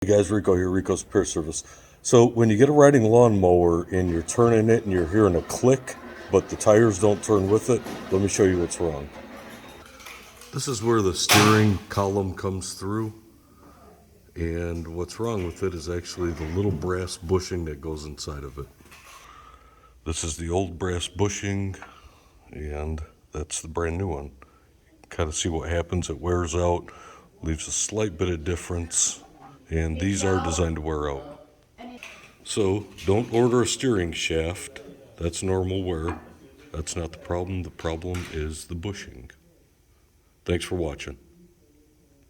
Hey guys, Rico here, Rico's Repair Service. So when you get a riding lawnmower and you're turning it and you're hearing a click, but the tires don't turn with it, let me show you what's wrong. This is where the steering column comes through, and what's wrong with it is actually the little brass bushing that goes inside of it. This is the old brass bushing, and that's the brand new one. Kind of see what happens. It wears out, leaves a slight bit of difference, and these are designed to wear out. So don't order a steering shaft. That's normal wear. That's not the problem. The problem is the bushing. Thanks for watching.